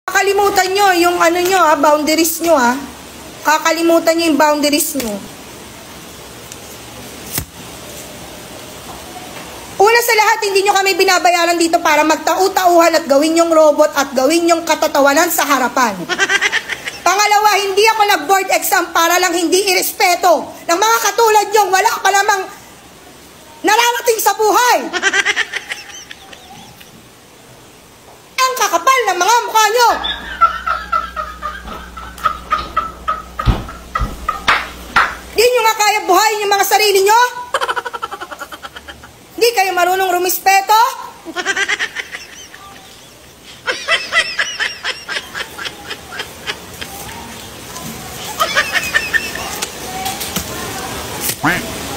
Kakalimutan nyo yung ano nyo boundaries nyo Kakalimutan nyo yung boundaries nyo. Una sa lahat, hindi nyo kami binabayaran dito para magtau-tauhan at gawin yung robot at gawin yung katatawanan sa harapan. Pangalawa, hindi ako nag-board exam para lang hindi irespeto ng mga katulad nyo. Wala pa namang nararating sa buhay. Ang kakapal ng mga mukha nyo. Di nyo nga kaya buhayin yung mga sarili nyo? Hindi kayo marunong rumispeto?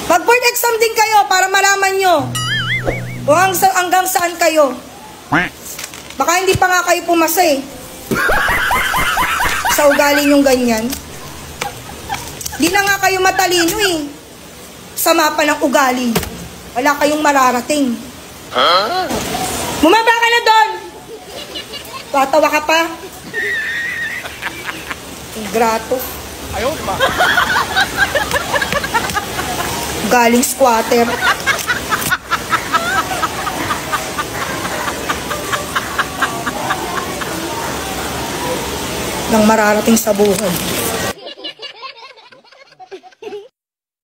Mag-board exam din kayo para malaman nyo kung hanggang saan kayo. Baka hindi pa nga kayo pumasa sa ugali nyong ganyan. Di na nga kayo matalino Sama pa ng ugali. Wala kayong mararating. Bumaba ka na doon. Tatawa ka pa. Ingrato. Ayaw, diba? Galing squatter. Nang mararating sa buhay.